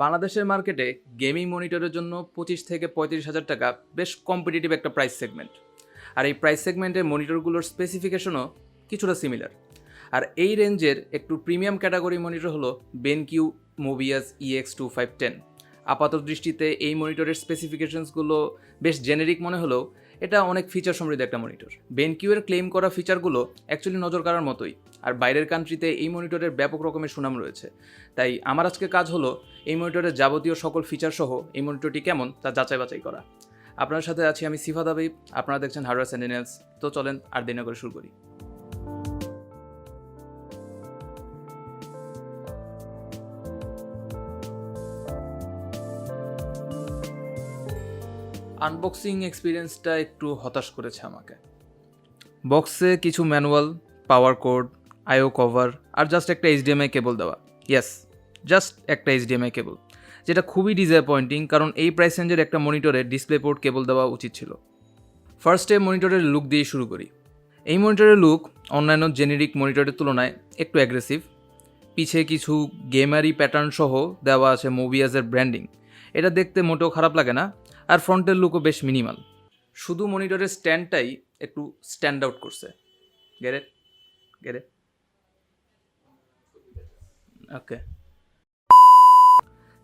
বাংলাদেশের মার্কেটে গেমিং মনিটরের জন্য 25 থেকে 35,000 টাকা বেশ কম্পিটিটিভ একটা প্রাইস সেগমেন্ট। আর এই প্রাইস সেগমেন্টে মনিটরগুলোর স্পেসিফিকেশনও কিছুটা সিমিলার। আর এই রেঞ্জের একটু প্রিমিয়াম ক্যাটাগরি মনিটর হলো বেনকিউ মোবিয়াস EX2510। আপাতত দৃষ্টিতে এই মনিটরের স্পেসিফিকেশনসগুলো বেশ জেনেরিক মনে হলেও এটা অনেক ফিচার সমৃদ্ধ একটা মনিটর। বেনকিউ এর ক্লেম করা ফিচারগুলো অ্যাকচুয়ালি নজর কাড়ার মতোই, আর বাইরের কান্ট্রিতে এই মনিটরের ব্যাপক রকমের সুনাম রয়েছে। তাই আমার আজকে কাজ হলো এই মনিটরের যাবতীয় সকল ফিচার সহ এই মনিটরটি কেমন তা যাচাই বাছাই করা। আপনার সাথে আছি আমি সিফাত হাবিব, আপনারা দেখছেন হার্ডওয়্যার সেন্টিনেলস। তো চলেন আর দেরি না করে শুরু করি। আনবক্সিং এক্সপিরিয়েন্সটা একটু হতাশ করেছে আমাকে। বক্সে কিছু ম্যানুয়াল, পাওয়ার কোড, আইও কভার আর জাস্ট একটা HDMI কেবল দেওয়া। ইয়েস, জাস্ট একটা HDMI কেবল, যেটা খুবই ডিসঅ্যাপয়েন্টিং, কারণ এই প্রাইস রেঞ্জের একটা মনিটরে ডিসপ্লে পোর্ট কেবল দেওয়া উচিত ছিল। ফার্স্টে মনিটরের লুক দিয়ে শুরু করি। এই মনিটরের লুক অন্যান্য জেনেরিক মনিটরের তুলনায় একটু অ্যাগ্রেসিভ। পিছে কিছু গেমারি প্যাটার্ন সহ দেওয়া আছে মোবিয়াসের ব্র্যান্ডিং, এটা দেখতে মোটেও খারাপ লাগে না। আর ফ্রন্টের লুকও বেশ মিনিমাল, শুধু মনিটরের স্ট্যান্ডটাই একটু স্ট্যান্ড আউট করছে। গেরে গেরে ওকে,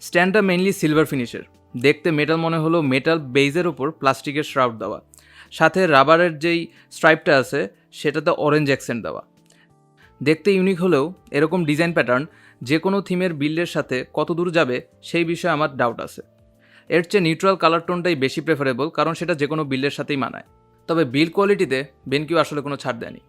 স্ট্যান্ডটা মেইনলি সিলভার ফিনিশের, দেখতে মেটাল মনে হলো মেটাল বেজের ওপর প্লাস্টিকের শ্রাউড দেওয়া, সাথে রাবারের যেই স্ট্রাইপটা আছে সেটাতে অরেঞ্জ অ্যাকসেন্ট দেওয়া। দেখতে ইউনিক হলেও এরকম ডিজাইন প্যাটার্ন যে কোনো থিমের বিল্ডের সাথে কত দূর যাবে সেই বিষয়ে আমার ডাউট আছে। এর চেয়ে নিউট্রাল কালার টোনটাই বেশি প্রেফারেবল, কারণ সেটা যে কোনো বিল্ডের সাথেই মানায়। তবে বিল্ড কোয়ালিটিতে বেনকিউ আসলে কোনো ছাড় দেয়নি।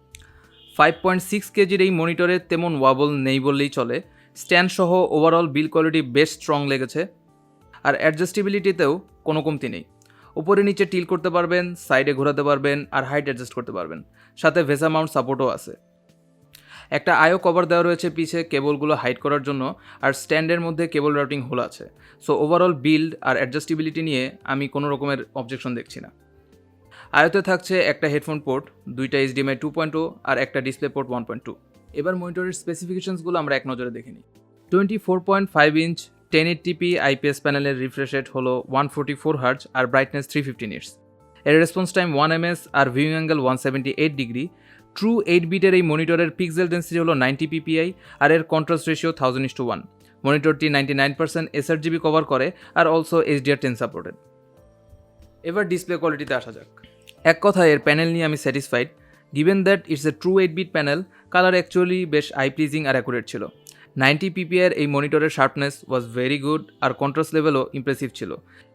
5.6 কেজির এই মনিটরে তেমন ওয়াবল নেই বললেই চলে। স্ট্যান্ড সহ ওভারঅল বিল্ড কোয়ালিটি বেশ স্ট্রং লেগেছে। আর অ্যাডজাস্টেবিলিটিতেও কোনো কমতি নেই। উপরে নিচে টিল করতে পারবেন, সাইডে ঘোরাতে পারবেন, আর হাইট অ্যাডজাস্ট করতে পারবেন। সাথে ভেসা মাউন্ট সাপোর্টও আছে। একটা আইও কভার দেওয়া রয়েছে পিছে কেবলগুলো হাইড করার জন্য, আর স্ট্যান্ডের মধ্যে কেবল রাউটিং হোল আছে। সো ওভারঅল বিল্ড আর অ্যাডজাস্টেবিলিটি নিয়ে আমি কোনো রকমের অবজেকশন দেখছি না। আয়তে থাকছে একটা হেডফোন পোর্ট, দুইটা HDMI 2.0 আর একটা ডিসপ্লে পোর্ট 1.2। এবার মনিটরের স্পেসিফিকেশনসগুলো আমরা এক নজরে দেখে নিই। 24.5 ইঞ্চ 1080p IPS প্যানেলের রিফ্রেশ রেট হলো 144 হার্জ আর ব্রাইটনেস 350 নিটস। এর রেসপন্স টাইম 1 ms আর ভিউইং অ্যাঙ্গেল 178 ডিগ্রি। ট্রু 8 বিটের এই মনিটরের পিক্সেল ডেন্সিটি হলো 90 ppi আর এর কন্ট্রাস্ট রেশিও 1000:1। মনিটরটি 99% sRGB কভার করে আর অলসো HDR10 সাপোর্টেড। এবার ডিসপ্লে কোয়ালিটিতে আসা যাক। এক কথায় এর প্যানেল নিয়ে আমি satisfied. Given that it's a true 8 bit panel, colour actually বেশ আই প্লিজিং আর অ্যাকুরেট ছিল। 90 ppi এর এই মনিটরের শার্পনেস ওয়াজ ভেরি গুড আর কন্ট্রাস্ট লেভেলও ইমপ্রেসিভ ছিল,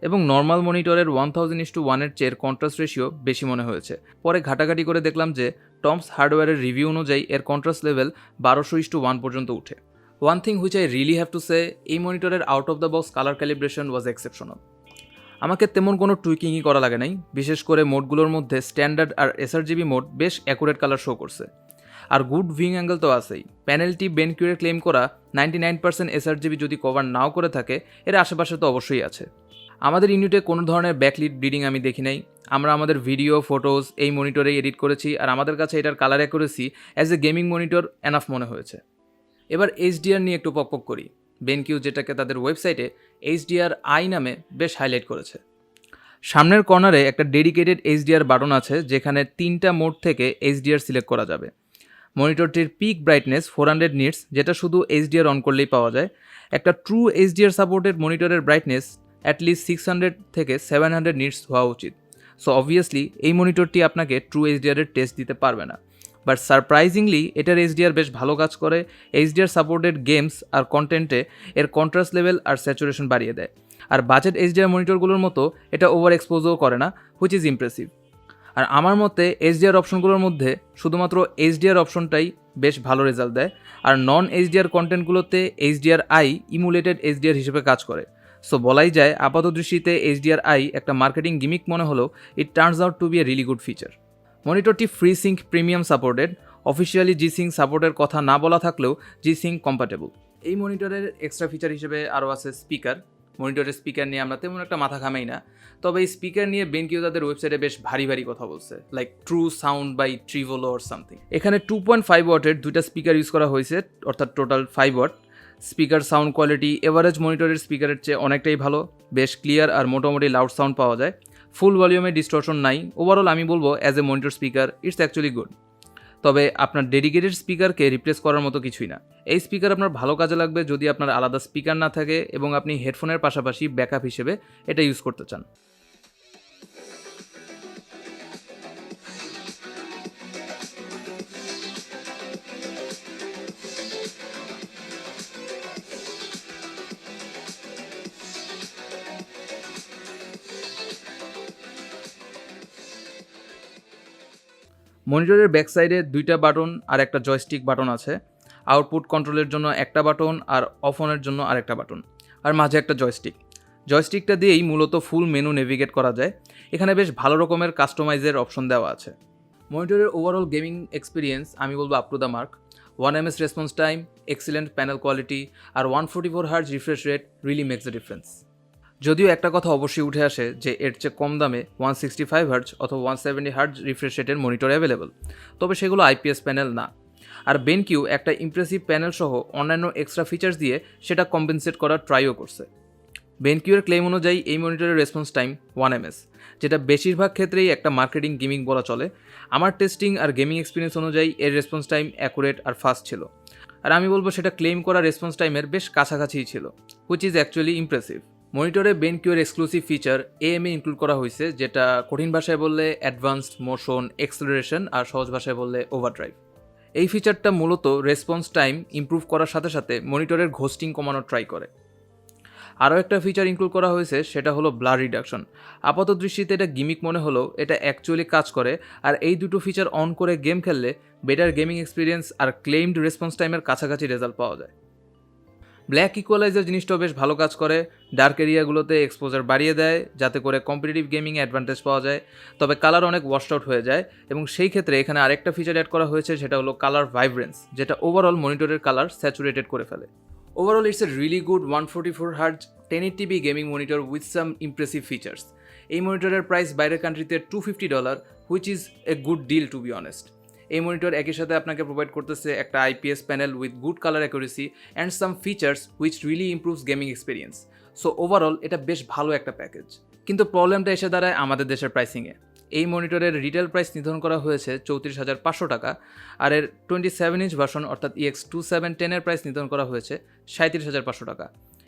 এবং নর্মাল মনিটরের 1000:1 এর চেয়ে কন্ট্রাস্ট রেশিও বেশি মনে হয়েছে। পরে ঘাটাঘাটি করে দেখলাম যে টমস হার্ডওয়্যারের রিভিউ অনুযায়ী এর কন্ট্রাস্ট লেভেল 1200:1 পর্যন্ত উঠে। One thing which I really have to say, এই মনিটরের out of the box colour calibration was exceptional. আমাকে তেমন কোনো টুইকিংই করা লাগে নাই। বিশেষ করে মোডগুলোর মধ্যে স্ট্যান্ডার্ড আর sRGB মোড বেশ অ্যাকুরেট কালার শো করছে। আর গুড ভিউইং অ্যাঙ্গেল তো আছেই। প্যানেলটি বেনকিউয়ের ক্লেম করা 99% sRGB যদি কভার নাও করে থাকে, এর আশেপাশে তো অবশ্যই আছে। আমাদের ইউনিটে কোনো ধরনের ব্যাকলিট ব্লিডিং আমি দেখি নাই। আমরা আমাদের ভিডিও ফটোজ এই মনিটরেই এডিট করেছি, আর আমাদের কাছে এটার colour accuracy as a gaming monitor enough মনে হয়েছে। এবার HDR নিয়ে একটু পকপক করি। বেনকিউ যেটাকে তাদের ওয়েবসাইটে HDR-i নামে বেশ হাইলাইট করেছে। সামনের কর্নারে একটা ডেডিকেটেড HDR বাটন আছে, যেখানে 3টা মোড থেকে HDR সিলেক্ট করা যাবে। মনিটরটির পিক ব্রাইটনেস 400 নিটস, যেটা শুধু HDR অন করলেই পাওয়া যায়। একটা ট্রু HDR সাপোর্টেড মনিটরের ব্রাইটনেস অ্যাটলিস্ট 600 থেকে 700 নিটস হওয়া উচিত। সো অবভিয়াসলি এই মনিটরটি আপনাকে ট্রু HDR এর টেস্ট দিতে পারবে না, বাট সারপ্রাইজিংলি এটার HDR বেশ ভালো কাজ করে। HDR সাপোর্টেড গেমস আর কন্টেন্টে এর কন্ট্রাস্ট লেভেল আর স্যাচুরেশন বাড়িয়ে দেয়। আর বাজেট HDR মনিটরগুলোর মতো এটা ওভার এক্সপোজও করে না, হুইচ ইজ ইমপ্রেসিভ। আর আমার মতে HDR অপশনগুলোর মধ্যে শুধুমাত্র HDR অপশনটাই বেশ ভালো রেজাল্ট দেয়, আর নন HDR কন্টেন্টগুলোতে HDR-i ইমুলেটেড HDR হিসেবে কাজ করে। সো বলাই যায় আপাত দৃষ্টিতে HDR-i একটা মার্কেটিং গিমিক মনে হলেও it turns out to be a really good feature. মনিটরটি FreeSync premium supported. Officially G-Sync সাপোর্টের কথা না বলা থাকলেও G-Sync কম্প্যাটেবল। এই মনিটরের এক্সট্রা ফিচার হিসেবে আরও আছে স্পিকার। মনিটরের স্পিকার নিয়ে আমরা তেমন একটা মাথা ঘামাই না, তবে এই স্পিকার নিয়ে বেনকিউ তাদের ওয়েবসাইটে বেশ ভারী ভারী কথা বলছে, like true sound by treVolo or something. এখানে 2.5 ওয়াটের দুইটা স্পিকার ইউজ করা হয়েছে, অর্থাৎ total 5 watt. Speaker sound quality average মনিটরের স্পিকারের চেয়ে অনেকটাই ভালো, বেশ ক্লিয়ার আর মোটামুটি লাউড সাউন্ড পাওয়া যায়। ফুল ভলিউমে ডিস্টরশন নাই। ওভারঅল আমি বলবো as a monitor speaker it's actually good. তবে আপনার ডেডিকেটেড স্পিকারকে রিপ্লেস করার মতো কিছুই না। এই স্পিকার আপনার ভালো কাজে লাগবে যদি আপনার আলাদা স্পিকার না থাকে এবং আপনি হেডফোনের পাশাপাশি ব্যাকআপ হিসেবে এটা ইউজ করতে চান। মনিটরের ব্যাক সাইডে 2টা বাটন আর একটা জয়স্টিক বাটন আছে। আউটপুট কন্ট্রোলের জন্য একটা বাটন আর অফ অনের জন্য আরেকটা বাটন, আর মাঝে একটা জয়স্টিক। জয়স্টিকটা দিয়েই মূলত ফুল মেনু নেভিগেট করা যায়। এখানে বেশ ভালো রকমের কাস্টমাইজের অপশন দেওয়া আছে। মনিটরের ওভারঅল গেমিং এক্সপিরিয়েন্স আমি বলবো up to the mark. 1ms response time, excellent panel quality আর 144 hertz refresh rate really makes the difference. যদিও একটা কথা অবশ্যই উঠে আসে যে এর চেয়ে কম দামে 165 হার্জ অথবা 170 হার্জ রিফ্রেশ রেটের মনিটর অ্যাভেলেবল, তবে সেগুলো আইপিএস প্যানেল না। আর বেনকিউ একটা ইমপ্রেসিভ প্যানেল সহ অন্যান্য এক্সট্রা ফিচার্স দিয়ে সেটা কম্পেনসেট করার ট্রাইও করছে। বেনকিউর ক্লেম অনুযায়ী এই মনিটরের রেসপন্স টাইম 1ms, যেটা বেশিরভাগ ক্ষেত্রেই একটা মার্কেটিং গেমিং বলা চলে। আমার টেস্টিং আর গেমিং এক্সপিরিয়েন্স অনুযায়ী এর রেসপন্স টাইম অ্যাকুরেট আর ফাস্ট ছিল, আর আমি বলবো সেটা ক্লেম করা রেসপন্স টাইমের বেশ কাছাকাছিই ছিল, হুইচ ইজ অ্যাকচুয়ালি ইমপ্রেসিভ। মনিটরে বেনকিউর এক্সক্লুসিভ ফিচার এএমএ ইনক্লুড করা হয়েছে, যেটা কঠিন ভাষায় বললে অ্যাডভান্সড মোশন এক্সেলারেশন আর সহজ ভাষায় বললে ওভারড্রাইভ। এই ফিচারটা মূলত রেসপন্স টাইম ইমপ্রুভ করার সাথে সাথে মনিটরের ঘোস্টিং কমানোর ট্রাই করে। আরও একটা ফিচার ইনক্লুড করা হয়েছে, সেটা হলো ব্লার রিডাকশন। আপাত দৃষ্টিতে এটা গিমিক মনে হলেও এটা অ্যাকচুয়ালি কাজ করে, আর এই দুটো ফিচার অন করে গেম খেললে বেটার গেমিং এক্সপিরিয়েন্স আর ক্লেইমড রেসপন্স টাইমের কাছাকাছি রেজাল্ট পাওয়া যায়। ব্ল্যাক ইকুয়ালাইজার জিনিসটাও বেশ ভালো কাজ করে, ডার্ক এরিয়াগুলোতে এক্সপোজার বাড়িয়ে দেয় যাতে করে কম্পিটিটিভ গেমিংয়ে অ্যাডভান্টেজ পাওয়া যায়। তবে কালার অনেক ওয়াশড আউট হয়ে যায়, এবং সেই ক্ষেত্রে এখানে আরেকটা ফিচার অ্যাড করা হয়েছে, সেটা হলো কালার ভাইব্রেন্স, যেটা ওভারঅল মনিটরের কালার স্যাচুরেটেড করে ফেলে। Overall it's a really good 144 hertz 1080p gaming monitor with some impressive features. এই মনিটরের প্রাইস বাইরের কান্ট্রিতে $250, which is a good deal to be honest. এই মনিটর একই সাথে আপনাকে প্রোভাইড করতেছে একটা IPS panel with good colour accuracy and some features which really improves gaming experience. So overall এটা বেশ ভালো একটা প্যাকেজ। কিন্তু প্রবলেমটা এসে দাঁড়ায় আমাদের দেশের প্রাইসিংয়ে। এই মনিটরের রিটেল প্রাইস নির্ধারণ করা হয়েছে 34,500 টাকা, আর এর 27 ইঞ্চ ভার্সন অর্থাৎ EX2710 প্রাইস নির্ধারণ করা হয়েছে 37,500 টাকা।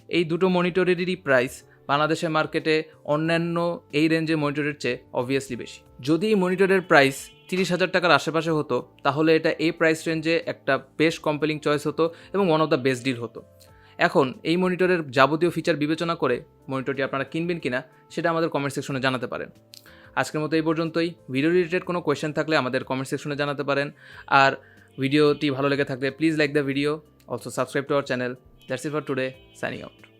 এই দুটো মনিটরেরই প্রাইস বাংলাদেশের মার্কেটে অন্যান্য এই রেঞ্জের মনিটরের চেয়ে অবভিয়াসলি বেশি। যদি এই মনিটরের প্রাইস 30,000 টাকার আশেপাশে হতো, তাহলে এটা এই প্রাইস রেঞ্জে একটা বেশ কম্পেলিং চয়েস হতো এবং one of the best deal হতো। এখন এই মনিটরের যাবতীয় ফিচার বিবেচনা করে মনিটরটি আপনারা কিনবেন কিনা সেটা আমাদের কমেন্ট সেকশনে জানাতে পারেন। আজকের মতো এই পর্যন্তই। ভিডিও রিলেটেড কোনো কোয়েশ্চেন থাকলে আমাদের কমেন্ট সেকশনে জানাতে পারেন, আর ভিডিওটি ভালো লেগে থাকলে please like the video, also subscribe to our channel. That's it for today, signing out.